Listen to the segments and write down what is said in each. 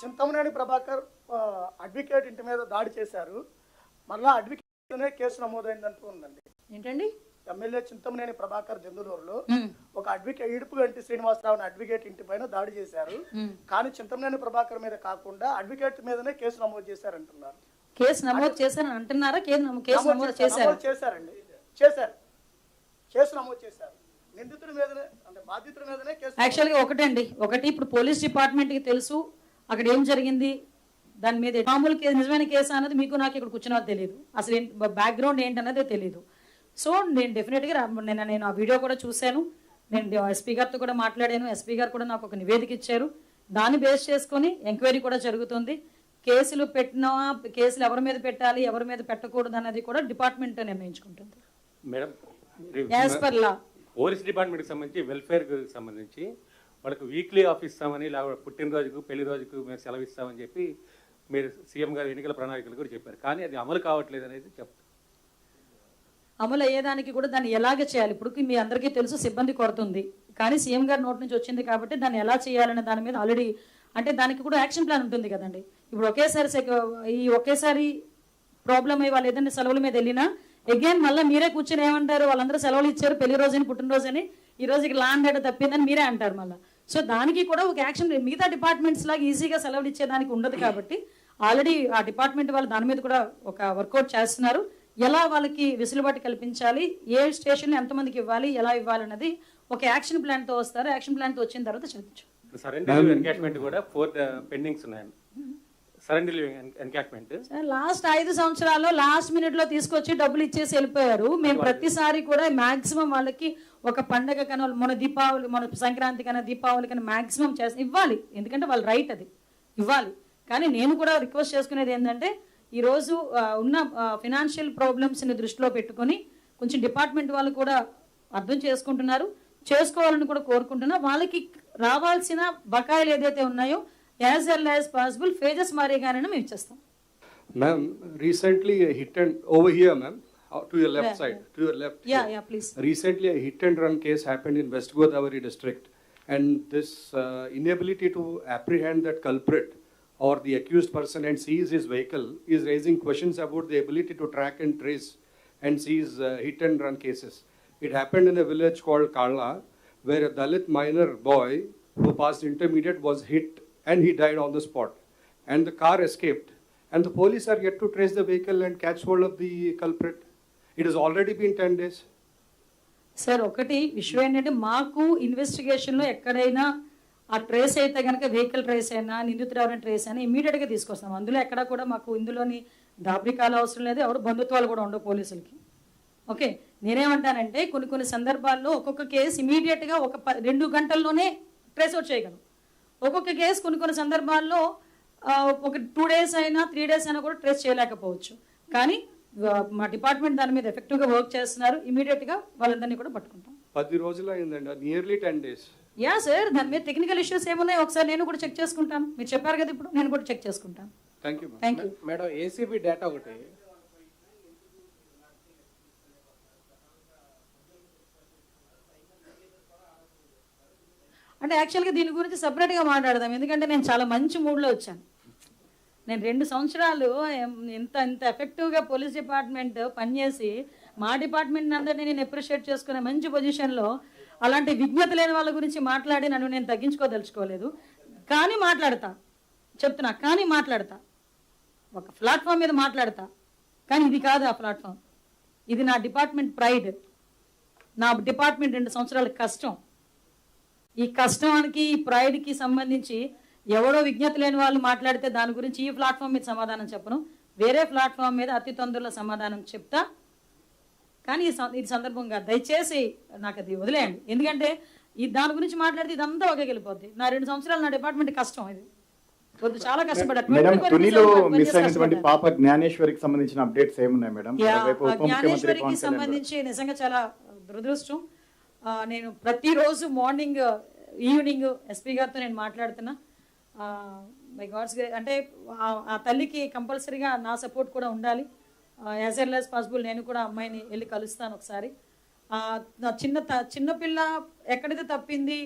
Chintamaneni Prabhakar advocate ఇంటి మీద దాడి చేశారు. మళ్ళా అడ్వకేట్నే కేసు నమోదైందంటూ ఉందండి. ఏంటండి? ఎమ్మెల్యే చింతమనేని ప్రభాకర్ దెందులూరులో ఒక అడ్వకేట్ ఈడుపుగంటి శ్రీనివాసరావు అడ్వకేట్ ఇంటి పైన దాడి చేశారు. కానీ చింతమనేని ప్రభాకర్ మీద కాకుండా అడ్వకేట్ మీదనే కేసు నమోదు చేశారంటున్నారు. కేసు నమోదు చేశారని అంటున్నారా? కేసు నమోదు చేశారండి. చేశారు, కేసు నమోదు చేశారు. నిందితుడి మీదనే, అంటే బాధితుడి మీదనే కేసు. యాక్చువల్గా ఒకటి ఇప్పుడు పోలీస్ డిపార్ట్మెంట్కి తెలుసు అక్కడ ఏం జరిగింది, దాని మీద మామూలు కేసు నిజమైన కేసు అన్నది మీకు నాకు ఇక్కడ కూర్చున్నా తెలియదు, అసలు బ్యాక్గ్రౌండ్ ఏంటన్నదే తెలియదు. సో నేను డెఫినెట్గా నేను ఆ వీడియో కూడా చూశాను, నేను ఎస్పీ గారితో కూడా మాట్లాడాను, ఎస్పీ గారు కూడా నాకు ఒక నివేదిక ఇచ్చారు, దాన్ని బేస్ చేసుకొని ఎంక్వైరీ కూడా జరుగుతుంది. కేసులు పెట్టినా కేసులు ఎవరి మీద పెట్టాలి ఎవరి మీద పెట్టకూడదు అన్నది కూడా డిపార్ట్మెంట్ నిర్ణయించుకుంటుంది. Madam, as per law police డిపార్ట్మెంట్కి సంబంధించి వెల్ఫేర్కి సంబంధించి వాళ్ళకి వీక్లీ ఆఫ్ ఇస్తామని, లేకపోతే పుట్టినరోజుకు పెళ్లి రోజుకు మేము సెలవు ఇస్తామని చెప్పి మీరు సీఎం గారు ఎన్నికల ప్రణాళికలు కూడా చెప్పారు. కానీ అది అమలు కావట్లేదు అనేది చెప్తారు. అమలు అయ్యేదానికి కూడా దాన్ని ఎలాగ చేయాలి, ఇప్పుడు మీ అందరికీ తెలుసు సిబ్బంది కొరత ఉంది, కానీ సీఎం గారి నోటి నుంచి వచ్చింది కాబట్టి దాన్ని ఎలా చేయాలనే దాని మీద ఆల్రెడీ అంటే దానికి కూడా యాక్షన్ ప్లాన్ ఉంటుంది కదండి. ఇప్పుడు ఒకేసారి ప్రాబ్లం అయ్యి వాళ్ళు ఏదైనా సెలవుల మీద వెళ్ళినా అగైన్ మళ్ళీ మీరే కూర్చొని ఏమంటారు, వాళ్ళందరూ సెలవులు ఇచ్చారు పెళ్లి రోజుని పుట్టినరోజని, ఈ రోజుకి లాండ్ ఆర్డర్ తప్పిందని మీరే అంటారు మళ్ళీ. సో దానికి కూడా ఒక యాక్షన్ మిగతా డిపార్ట్మెంట్స్ లాగా ఈజీగా సెలవులు ఇచ్చేదానికి ఉండదు కాబట్టి ఆల్రెడీ ఆ డిపార్ట్మెంట్ వాళ్ళు దాని మీద కూడా ఒక వర్కౌట్ చేస్తున్నారు. ఎలా వాళ్ళకి వెసులుబాటు కల్పించాలి, ఏ స్టేషన్లో ఎంతమందికి ఇవ్వాలి, ఎలా ఇవ్వాలన్నది ఒక యాక్షన్ ప్లాన్తో వస్తారు. యాక్షన్ ప్లాన్తో వచ్చిన తర్వాత చర్చించు. సరెండర్ ఎన్కాష్మెంట్ కూడా 4 పెండింగ్స్ ఉన్నాయండి. సరెండర్ ఎన్కాష్మెంట్ లాస్ట్ 5 సంవత్సరాల్లో లాస్ట్ మినిట్ లో తీసుకొచ్చి డబ్బులు ఇచ్చేసి వెళ్ళిపోయారు. మేము ప్రతిసారి కూడా మాక్సిమం వాళ్ళకి ఒక పండగ కన్నా మన దీపావళి మన సంక్రాంతి కన్నా దీపావళి కన్నా మాక్సిమం చేసి ఇవ్వాలి, ఎందుకంటే వాళ్ళ రైట్ అది ఇవ్వాలి. కానీ నేను కూడా రిక్వెస్ట్ చేసుకునేది ఏంటంటే ఈరోజు ఉన్న ఫినాన్షియల్ ప్రాబ్లమ్స్ని దృష్టిలో పెట్టుకొని కొంచెం డిపార్ట్మెంట్ వాళ్ళు కూడా అర్థం చేసుకుంటున్నారు, చేసుకోవాలని కూడా కోరుకుంటున్నా. వాళ్ళకి రావాల్సిన బకాయిలు ఏదైతే ఉన్నాయో as early as possible phases మారేగానే మేము ఇచ్చేస్తాం. Ma'am, recently a hit and over here, ma'am, to your left side, to your left. Yeah, please. Recently a hit and run case happened in West Godavari district, and this inability to apprehend that culprit or the accused person and seize his vehicle is raising questions about the ability to track and trace and seize hit and run cases. It happened in a village called Karla, where a Dalit minor boy who passed intermediate was hit and he died on the spot, and the car escaped, and the police are yet to trace the vehicle and catch hold of the culprit. It has already been 10 days. Sir ఒకటి విషయం ఏంటంటే మాకు ఇన్వెస్టిగేషన్లో ఎక్కడైనా ఆ trace అయితే కనుక vehicle trace అయినా నిందితుడు ఎవరైనా ట్రేస్ అయినా ఇమీడియట్గా తీసుకొస్తాం. అందులో ఎక్కడ కూడా మాకు ఇందులోని దాబ్రికాలు అవసరం లేదు, ఎవరు బంధుత్వాలు కూడా ఉండవు పోలీసులకి. ఓకే, నేనేమంటానంటే కొన్ని సందర్భాల్లో ఒక్కొక్క కేసు ఇమీడియట్గా 2 గంటల్లోనే ట్రేస్ అవుట్ చేయగలం. ఒక్కొక్క కేసు కొన్ని సందర్భాల్లో ఒక 2 days అయినా 3 days అయినా కూడా ట్రేస్ చేయలేకపోవచ్చు. కానీ మా డిపార్ట్మెంట్ దాని మీద ఎఫెక్టివ్గా వర్క్ చేస్తున్నారు, ఇమీడియట్గా వాళ్ళందరినీ కూడా పట్టుకుంటాం. 10 రోజులు అయిందండి, నియర్లీ 10 days. యా సార్, దాని మీద టెక్నికల్ ఇష్యూస్ ఏమున్నాయి ఒకసారి నేను కూడా చెక్ చేసుకుంటాను. మీరు చెప్పారు కదా, ఇప్పుడు నేను కూడా చెక్ చేసుకుంటాను. Thank you. Madam, ACB data ఒకటి అంటే యాక్చువల్గా దీని గురించి సపరేట్గా మాట్లాడదాం, ఎందుకంటే నేను చాలా మంచి మూడ్లో వచ్చాను. నేను 2 సంవత్సరాలు ఇంత ఎఫెక్టివ్గా పోలీస్ డిపార్ట్మెంట్ పనిచేసి మా డిపార్ట్మెంట్ అందరినీ నేను అప్రిషియేట్ చేసుకునే మంచి పొజిషన్లో అలాంటి విజ్ఞత లేని వాళ్ళ గురించి మాట్లాడి నన్ను నేను తగ్గించుకోదలుచుకోలేదు. కానీ మాట్లాడతా ఒక ప్లాట్ఫామ్ మీద మాట్లాడతా, కానీ ఇది కాదు ఆ ప్లాట్ఫామ్. ఇది నా డిపార్ట్మెంట్ ప్రైడ్, నా డిపార్ట్మెంట్ 2 సంవత్సరాల కష్టం. ఈ కష్టానికి ఈ ప్రైడ్కి సంబంధించి ఎవడో విజ్ఞత లేని వాళ్ళు మాట్లాడితే దాని గురించి ఈ ప్లాట్ఫామ్ మీద సమాధానం చెప్పను, వేరే ప్లాట్ఫామ్ మీద అతి తొందరలో సమాధానం చెప్తా. కానీ ఇది సందర్భం కాదు, దయచేసి నాకు అది వదిలేయండి. ఎందుకంటే దాని గురించి మాట్లాడితే ఇదంతా ఒకే వెళ్ళిపోద్ది. నా 2 సంవత్సరాలు నా డిపార్ట్మెంట్ కష్టం, ఇది వద్దు, చాలా కష్టపడ్డాను. పాప జ్ఞానేశ్వరికి సంబంధించిన అప్డేట్స్ ఏమున్నాయి మేడం? జ్ఞానేశ్వరికి సంబంధించి నిజంగా చాలా దురదృష్టం. నేను ప్రతిరోజు మార్నింగ్ ఈవినింగ్ ఎస్పీ గారితో నేను మాట్లాడుతున్నా. బై గాడ్స్ అంటే ఆ తల్లికి కంపల్సరీగా నా సపోర్ట్ కూడా ఉండాలి. యాజ్ ఎర్లీ యాజ్ పాసిబుల్ నేను కూడా అమ్మాయిని వెళ్ళి కలుస్తాను ఒకసారి. చిన్నపిల్ల ఎక్కడైతే తప్పింది,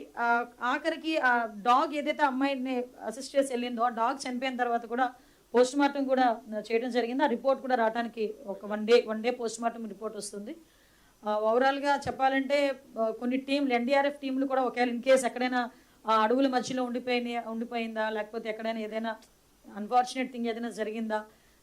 ఆఖరికి ఆ డాగ్ ఏదైతే అమ్మాయిని అసిస్ట్ చేసి వెళ్ళిందో ఆ డాగ్ చనిపోయిన తర్వాత కూడా పోస్ట్ మార్టం కూడా చేయడం జరిగింది. ఆ రిపోర్ట్ కూడా రావడానికి ఒక one day post mortem report వస్తుంది. ఓవరాల్గా చెప్పాలంటే కొన్ని టీంలు, ఎన్డీఆర్ఎఫ్ టీంలు కూడా ఒకవేళ ఇన్ కేసు ఎక్కడైనా అడవుల మధ్యలో ఉండిపోయిందా, లేకపోతే ఎక్కడైనా ఏదైనా అన్ఫార్చునేట్ థింగ్ ఏదైనా జరిగిందా,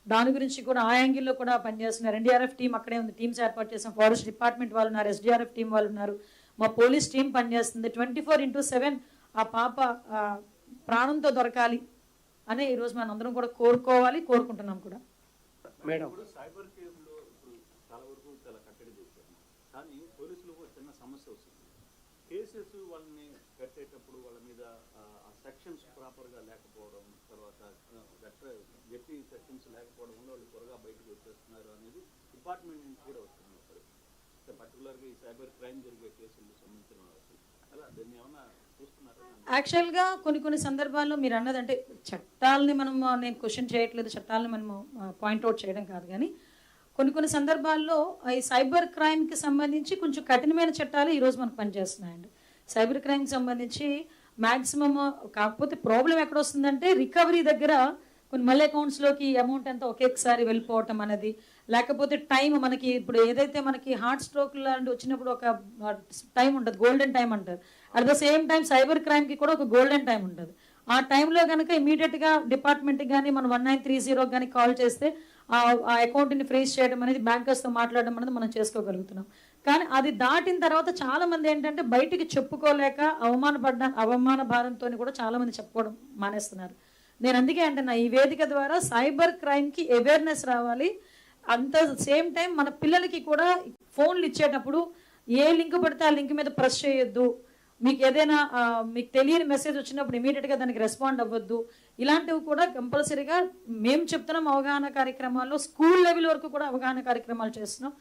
దాని గురించి కూడా ఆ యాంగిల్లో కూడా పనిచేస్తున్నారు. ఎన్డీఆర్ఎఫ్ టీం అక్కడే ఉంది, టీమ్స్ ఏర్పాటు చేసాం. ఫారెస్ట్ డిపార్ట్మెంట్ వాళ్ళు ఉన్నారు, ఎస్డీఆర్ఎఫ్ టీం వాళ్ళు ఉన్నారు, మా పోలీస్ టీం పనిచేస్తుంది. 24/7 ఆ పాప ప్రాణంతో దొరకాలి అనే ఈరోజు మనం అందరం కూడా కోరుకుంటున్నాం కూడా. మేడం సైబర్ కేసులో ఇప్పుడు చాలా వరకు చాలా కట్టడి చేశారు, కానీ పోలీసులు ఒక చిన్న సమస్య వస్తుంది. కేసెస్ వాళ్ళని కట్టేటప్పుడు వాళ్ళ మీద ఆ సెక్షన్స్ ప్రాపర్గా లేకపోవడం, తర్వాత గట్టి సెక్షన్స్ లేకపోవడం వల్ల వాళ్ళు త్వరగా బయటకు వచ్చేస్తున్నారు అనేది డిపార్ట్మెంట్ నుంచి కూడా వస్తుంది. పర్టికులర్గా ఈ సైబర్ క్రైమ్ జరిగే కేసులకు సంబంధించిన అలా దీన్ని ఏమన్నా చూస్తున్నారు? యాక్చువల్గా కొన్ని సందర్భాల్లో మీరు అన్నదంటే చట్టాలని నేను క్వశ్చన్ చేయట్లేదు, చట్టాలని మనము పాయింట్అవుట్ చేయడం కాదు, కానీ కొన్ని సందర్భాల్లో ఈ సైబర్ క్రైమ్కి సంబంధించి కొంచెం కఠినమైన చట్టాలు ఈరోజు మనకు పనిచేస్తున్నాయండి. సైబర్ క్రైమ్కి సంబంధించి మ్యాక్సిమమ్, కాకపోతే ప్రాబ్లం ఎక్కడ వస్తుందంటే రికవరీ దగ్గర కొన్ని మళ్ళీ అకౌంట్స్లోకి అమౌంట్ అంతా ఒకేసారి వెళ్ళిపోవటం అనేది, లేకపోతే టైం మనకి ఇప్పుడు ఏదైతే మనకి హార్ట్ స్ట్రోక్ లాంటి వచ్చినప్పుడు ఒక టైం ఉంటుంది, గోల్డెన్ టైం అంటారు. At the same time cyber క్రైమ్కి కూడా ఒక గోల్డెన్ టైం ఉంటుంది. ఆ టైంలో కనుక ఇమీడియట్గా డిపార్ట్మెంట్కి కానీ మనం 1930 కానీ కాల్ చేస్తే ఆ అకౌంట్ని ఫ్రీజ్ చేయడం అనేది, బ్యాంకర్స్తో మాట్లాడడం అనేది మనం చేసుకోగలుగుతున్నాం. కానీ అది దాటిన తర్వాత చాలా మంది ఏంటంటే బయటికి చెప్పుకోలేక అవమాన భారంతో కూడా చాలా మంది చెప్పుకోవడం మానేస్తున్నారు. నేను అందుకే అంటున్నా, ఈ వేదిక ద్వారా సైబర్ క్రైమ్కి అవేర్నెస్ రావాలి. అంత సేమ్ టైం మన పిల్లలకి కూడా ఫోన్లు ఇచ్చేటప్పుడు ఏ లింక్ పడితే ఆ లింక్ మీద ప్రెస్ చేయొద్దు, మీకు ఏదైనా మీకు తెలియని మెసేజ్ వచ్చినప్పుడు ఇమీడియట్గా దానికి రెస్పాండ్ అవ్వద్దు. ఇలాంటివి కూడా కంపల్సరీగా మేము చెప్తున్నాం. అవగాహన కార్యక్రమాల్లో స్కూల్ లెవెల్ వరకు కూడా అవగాహన కార్యక్రమాలు చేస్తున్నాం.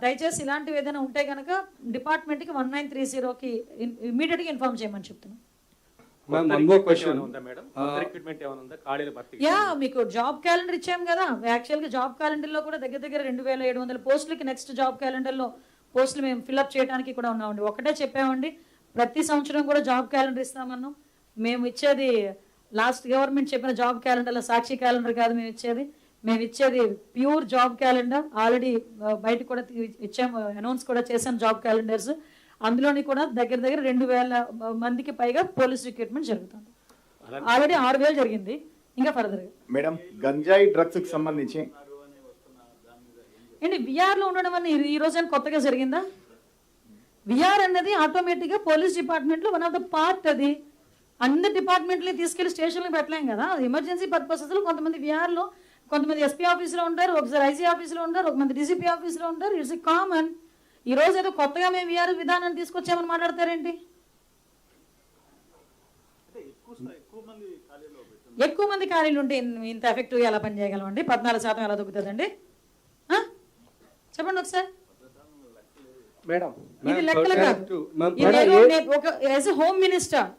దయచేసి ఇలాంటివి ఏదైనా ఉంటే కనుక డిపార్ట్మెంట్కి 1930కి ఇమీడియట్గా ఇన్ఫార్మ్ చేయమని చెప్తున్నాం. యా, మీకు జాబ్ క్యాలెండర్ ఇచ్చాం కదా. యాక్చువల్గా జాబ్ క్యాలెండర్లో కూడా దగ్గర 2700 పోస్టులకి నెక్స్ట్ జాబ్ క్యాలెండర్లో పోస్టులు మేము ఫిల్అప్ చేయడానికి కూడా ఉన్నామండి. ఒకటే చెప్పామండి, ప్రతి సంవత్సరం కూడా జాబ్ క్యాలెండర్ ఇస్తామన్నాం. మేము ఇచ్చేది లాస్ట్ గవర్నమెంట్ చెప్పిన జాబ్ క్యాలెండర్లో సాక్షి క్యాలెండర్ కాదు మేము ఇచ్చేది ప్యూర్ జాబ్ క్యాలెండర్. ఆల్రెడీ బయట కూడా ఇచ్చాము, అనౌన్స్ కూడా చేసాం జాబ్ క్యాలెండర్స్. అందులోని కూడా దగ్గర 2000 మందికి పైగా పోలీస్ రిక్రూట్మెంట్ జరుగుతుంది. ఆల్రెడీ 6000 జరిగింది, ఇంకా ఫర్దర్గా. మేడం, గంజాయి డ్రగ్స్ కి సంబంధించి ఏంటి విఆర్లో ఉండడం అని ఈ రోజు కొత్తగా జరిగిందా? విఆర్ అన్నది ఆటోమేటిక్గా పోలీస్ డిపార్ట్మెంట్లో వన్ ఆఫ్ ద పార్ట్. అది అందరి డిపార్ట్మెంట్ని తీసుకెళ్లి స్టేషన్కి పెట్టలేం కదా. ఎమర్జెన్సీ పర్పసెస్లో కొంతమంది విఆర్లో, కొంతమంది ఎస్పీ ఆఫీస్లో ఉంటారు, ఒకసారి ఐసీ ఆఫీస్లో ఉంటారు, కొంతమంది డీసీపీ ఆఫీస్లో ఉంటారు. It's common. ఈ రోజు ఏదో కొత్తగా మేము విఆర్ విధానాన్ని తీసుకొచ్చామని మాట్లాడతారేంటి? ఎక్కువ మంది ఖాళీలు ఉంటే ఇంత ఎఫెక్టివ్గా ఎలా పనిచేయగలమండి? 14% ఎలా దొక్కుతుందండి? చెప్పండి ఒకసారి. మేడం, ఇది లెక్కలు కాదు. యాజ్ ఎ హోమ్ మినిస్టర్,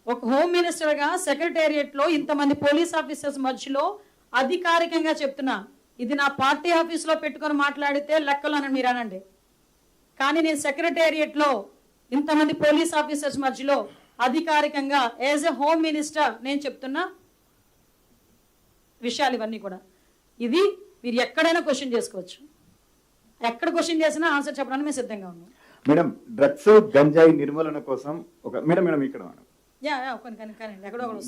ఒక హోమ్ మినిస్టర్గా సెక్రటేరియట్లో ఇంతమంది పోలీస్ ఆఫీసర్స్ మధ్యలో అధికారికంగా చెప్తున్నా, ఇది నా పార్టీ ఆఫీస్లో పెట్టుకొని మాట్లాడితే లెక్కలు అని మీరు అనండి. కానీ నేను సెక్రటేరియట్లో ఇంతమంది పోలీస్ ఆఫీసర్స్ మధ్యలో అధికారికంగా యాజ్ ఎ హోమ్ మినిస్టర్ నేను చెప్తున్నా విషయాలు ఇవన్నీ కూడా. ఇది మీరు ఎక్కడైనా క్వశ్చన్ చేసుకోవచ్చు, ఎక్కడ క్వశ్చన్ చేసినా ఆన్సర్ చెప్పడానికి మేము సిద్ధంగా ఉన్నాం. మేడం, డ్రగ్స్ గంజాయి నిర్మూలన కోసం మేడం ఇక్కడ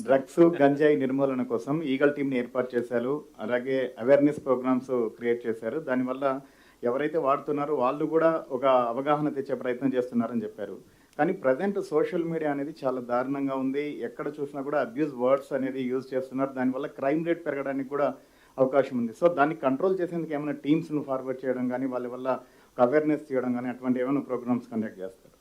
డ్రగ్స్ గంజాయి నిర్మూలన కోసం ఈగల్ టీంని ఏర్పాటు చేశారు. అలాగే అవేర్నెస్ ప్రోగ్రామ్స్ క్రియేట్ చేశారు. దానివల్ల ఎవరైతే వాడుతున్నారో వాళ్ళు కూడా ఒక అవగాహన తెచ్చే ప్రయత్నం చేస్తున్నారని చెప్పారు. కానీ ప్రజెంట్ సోషల్ మీడియా అనేది చాలా దారుణంగా ఉంది. ఎక్కడ చూసినా కూడా అబ్యూజ్ వర్డ్స్ అనేది యూజ్ చేస్తున్నారు. దానివల్ల క్రైమ్ రేట్ పెరగడానికి కూడా అవకాశం ఉంది. సో దాన్ని కంట్రోల్ చేసేందుకు ఏమైనా టీమ్స్ను ఫార్వర్డ్ చేయడం కానీ, వాళ్ళ వల్ల ఒక అవేర్నెస్ చేయడం కానీ, అటువంటి ఏమైనా ప్రోగ్రామ్స్ కండక్ట్ చేస్తారు?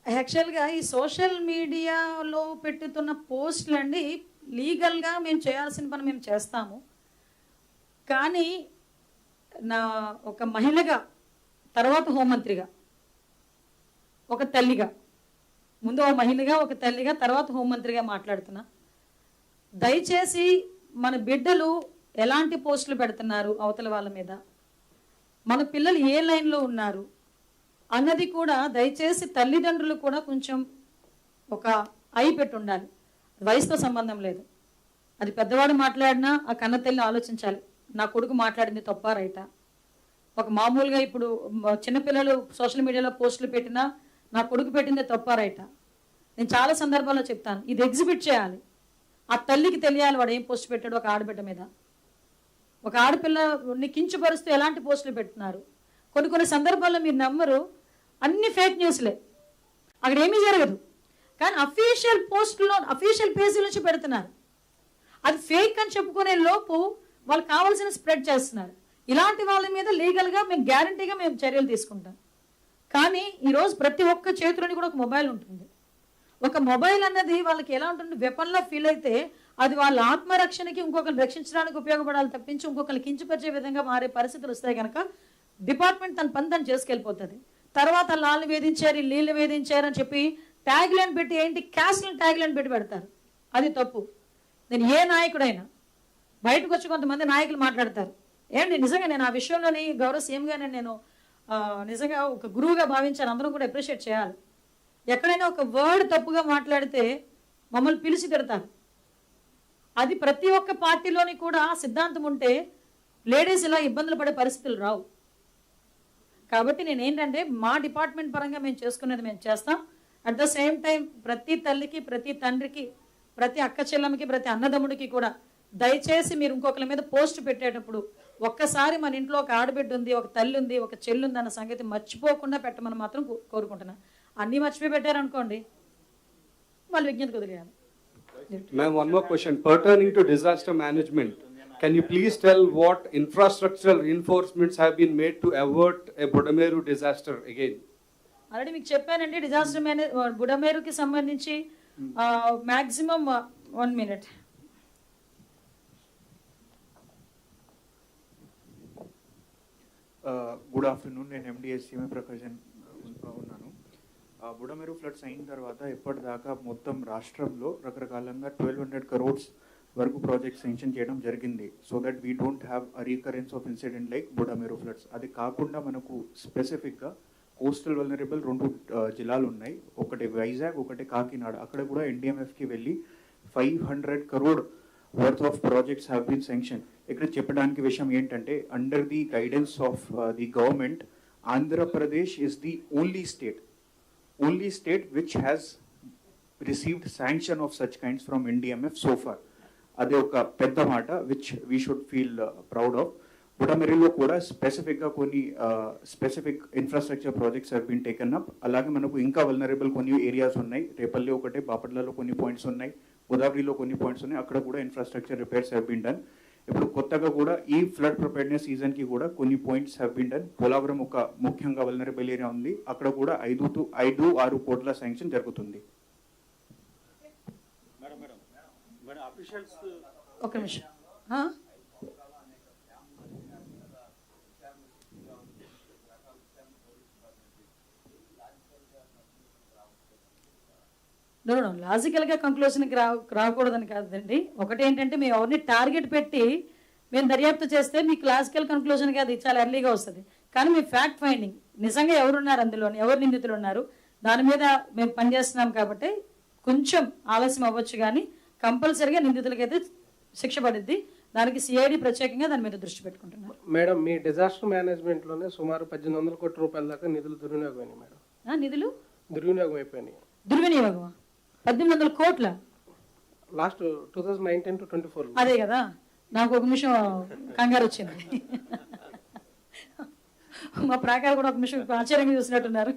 యాక్చువల్గా ఈ సోషల్ మీడియాలో పెట్టుతున్న పోస్టులు అండి, లీగల్గా మేము చేయాల్సిన పని మేము చేస్తాము. కానీ నా ఒక మహిళగా, తర్వాత హోంమంత్రిగా, ఒక తల్లిగా, ముందు ఒక మహిళగా, ఒక తల్లిగా, తర్వాత హోంమంత్రిగా మాట్లాడుతున్నా. దయచేసి మన బిడ్డలు ఎలాంటి పోస్టులు పెడుతున్నారు అవతల వాళ్ళ మీద, మన పిల్లలు ఏ లైన్లో ఉన్నారు అన్నది కూడా దయచేసి తల్లిదండ్రులు కూడా కొంచెం ఒక పెట్టి ఉండాలి. వయసుతో సంబంధం లేదు. అది పెద్దవాడు మాట్లాడినా ఆ కన్న తల్లి ఆలోచించాలి, నా కొడుకు మాట్లాడింది తప్పా రైటా. ఒక మామూలుగా ఇప్పుడు చిన్నపిల్లలు సోషల్ మీడియాలో పోస్టులు పెట్టినా నా కొడుకు పెట్టింది తప్పా రైటా. నేను చాలా సందర్భాల్లో చెప్తాను, ఇది ఎగ్జిబిట్ చేయాలి. ఆ తల్లికి తెలియాలి వాడు ఏం పోస్ట్ పెట్టాడు ఒక ఆడబిడ్డ మీద. ఒక ఆడపిల్లని కించపరుస్తూ ఎలాంటి పోస్టులు పెడుతున్నారు. కొన్ని సందర్భాల్లో మీరు నమ్మరు, అన్ని ఫేక్ న్యూస్లే, అక్కడ ఏమీ జరగదు. కానీ అఫీషియల్ పోస్టులో అఫీషియల్ పేజీల నుంచి పెడుతున్నారు. అది ఫేక్ అని చెప్పుకునే లోపు వాళ్ళు కావాల్సిన స్ప్రెడ్ చేస్తున్నారు. ఇలాంటి వాళ్ళ మీద లీగల్గా మేము గ్యారంటీగా మేము చర్యలు తీసుకుంటాం. కానీ ఈరోజు ప్రతి ఒక్క చేతిలోని కూడా ఒక మొబైల్ ఉంటుంది. ఒక మొబైల్ అన్నది వాళ్ళకి ఎలా ఉంటుంది, వెపన్లా ఫీల్ అయితే అది వాళ్ళ ఆత్మరక్షణకి ఇంకొకరిని రక్షించడానికి ఉపయోగపడాలి తప్పించి ఇంకొకరిని కించపరిచే విధంగా మారే పరిస్థితులు వస్తాయి కనుక డిపార్ట్మెంట్ తన పని తను చేసుకెళ్ళిపోతుంది. తర్వాత లాల్ని వేధించారు, నీళ్ళు వేధించారు అని చెప్పి ట్యాగ్ లైన్ పెట్టి ఏంటి క్యాస్ట్లను ట్యాగ్ లైన్ పెట్టి పెడతారు. అది తప్పు. నేను ఏ నాయకుడైనా బయటకు వచ్చి కొంతమంది నాయకులు మాట్లాడతారు, ఏంటి నిజంగా నేను ఆ విషయంలోని గౌరవ సీఎంగానే నేను నిజంగా ఒక గురువుగా భావించాను, అందరం కూడా అప్రిషియేట్ చేయాలి. ఎక్కడైనా ఒక వర్డ్ తప్పుగా మాట్లాడితే మమ్మల్ని పిలిచి తిడతారు. అది ప్రతి ఒక్క పార్టీలోని కూడా సిద్ధాంతం ఉంటే లేడీస్ ఇలా ఇబ్బందులు పడే పరిస్థితులు రావు. కాబట్టి నేను ఏంటంటే మా డిపార్ట్మెంట్ పరంగా మేము చేసుకునేది మేము చేస్తాం. అట్ ద సేమ్ టైం ప్రతి తల్లికి, ప్రతి తండ్రికి, ప్రతి అక్క చెల్లెమ్మకి, ప్రతి అన్నదమ్ముడికి కూడా దయచేసి మీరు ఇంకొకరి మీద పోస్ట్ పెట్టేటప్పుడు ఒక్కసారి మన ఇంట్లో ఒక ఆడబిడ్డ ఉంది, ఒక తల్లి ఉంది, ఒక చెల్లి ఉంది అన్న సంగతి మర్చిపోకుండా పెట్టమని మాత్రం కోరుకుంటున్నాను. అన్నీ మర్చిపోయి పెట్టారనుకోండి వాళ్ళు విజ్ఞతకు వదిలేయాలి. Ma'am, one more question pertaining to disaster management. Can you please tell what infrastructural reinforcements have been made to avert a Budameru disaster again? Already మీకు చెప్పానండి, డిజాస్టర్ బుడమేరుకి సంబంధించి మ్యాక్సిమం 1 minute. గుడ్ ఆఫ్టర్నూన్, నేను ఎండిఎస్సీఎం ప్రకాశన్ ఉన్నాను. బుడమేరు ఫ్లడ్స్ అయిన తర్వాత ఇప్పటిదాకా మొత్తం రాష్ట్రంలో రకరకాలంగా 1200 crores వరకు ప్రాజెక్ట్ శాంక్షన్ చేయడం జరిగింది. So that we don't have a recurrence of incident like Budameru floods. అది కాకుండా మనకు స్పెసిఫిక్గా కోస్టల్ వల్నరబుల్ 2 జిల్లాలు ఉన్నాయి, ఒకటి వైజాగ్, ఒకటి కాకినాడ. అక్కడ కూడా ఎన్డీఎంఎఫ్కి వెళ్ళి 500 crore worth of projects have been sanction. ఇక్కడ చెప్పడానికి విషయం ఏంటంటే under the guidance of the government, Andhra Pradesh is the only state which has received sanction of such kinds from NDMF so far. అదే ఒక పెద్ద మాట which we should feel proud of. బుడమేరులో కూడా స్పెసిఫిక్గా కొన్ని specific infrastructure projects have been taken up. అలాగే మనకు ఇంకా వల్నరబుల్ కొన్ని ఏరియాస్ ఉన్నాయి, రేపల్లి ఒకటే, బాపట్లలో కొన్ని పాయింట్స్ ఉన్నాయి, గోదావరిలో కొన్ని పాయింట్స్ ఉన్నాయి, అక్కడ కూడా infrastructure repairs have been done. ఇప్పుడు కొత్తగా కూడా ఈ ఫ్లడ్ ప్రిపేర్నెస్ సీజన్కి కూడా కొన్ని points have been done. Polavaram ఒక ముఖ్యంగా వల్నరబుల్ ఏరియా ఉంది, అక్కడ కూడా 5-6 కోట్ల శాంక్షన్ జరుగుతుంది. ఒక నిమిషం. లాజికల్గా కంక్లూషన్కి రాకూడదని కాదండి. ఒకటి ఏంటంటే మేము ఎవరిని టార్గెట్ పెట్టి మేము దర్యాప్తు చేస్తే మీకు లాజికల్ కన్క్లూజన్గా అది చాలా ఎర్లీగా వస్తుంది. కానీ మీ ఫ్యాక్ట్ ఫైండింగ్ నిజంగా ఎవరున్నారు అందులోని, ఎవరు నిందితులు ఉన్నారు, దాని మీద మేము పనిచేస్తున్నాం. కాబట్టి కొంచెం ఆలస్యం అవ్వచ్చు కానీ కంపల్సరీగా నిందితులకైతే శిక్ష పడుద్ది. దానికి సిఐడి ప్రత్యేకంగా దాని మీద దృష్టి పెట్టుకుంటున్నారు. మేడం, మీ డిజాస్టర్ మేనేజ్మెంట్లోనే సుమారు 1800 కోట్ల రూపాయల దాకా నిధులు దుర్వినియోగమైనాయి మేడం. నిధులు దుర్వినియోగం అయిపోయినాయి. దుర్వినియోగం 1800 కోట్ల లాస్ట్ 2019 to 24. అదే కదా, నాకు ఒక నిమిషం కంగారు వచ్చింది. మా ప్రాకారం కూడా ఒక నిమిషం ఆశ్చర్యంగా చూసినట్టున్నారు.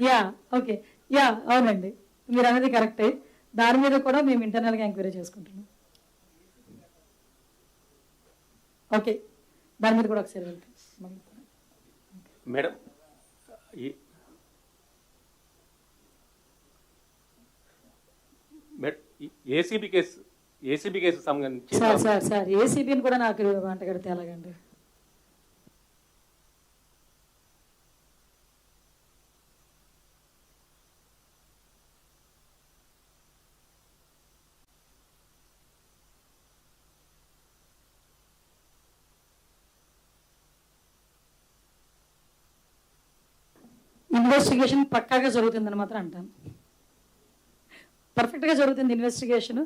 యా ఓకే, యా అవునండి, మీరు అనేది కరెక్టే. దాని మీద కూడా మేము ఇంటర్నల్గా ఎంక్వైరీ చేసుకుంటున్నాం. ఓకే, దాని మీద కూడా ఒకసారి వెళ్తాం మేడం. ఏసీబీ కేసు సంబంధించి సార్ ఏసీబీని కూడా నాకు వంటగడితే ఎలాగండి? ఇన్వెస్టిగేషన్ పక్కాగా జరుగుతుందని మాత్రం అంటాను. పర్ఫెక్ట్గా జరుగుతుంది investigation.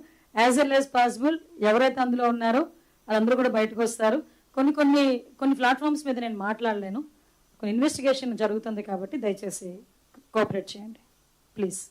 As L as possible ఎవరైతే అందులో ఉన్నారో వాళ్ళందరూ కూడా బయటకు వస్తారు. కొన్ని ప్లాట్ఫామ్స్ మీద నేను మాట్లాడలేను. కొన్ని ఇన్వెస్టిగేషన్ జరుగుతుంది కాబట్టి దయచేసి కోఆపరేట్ చేయండి ప్లీజ్.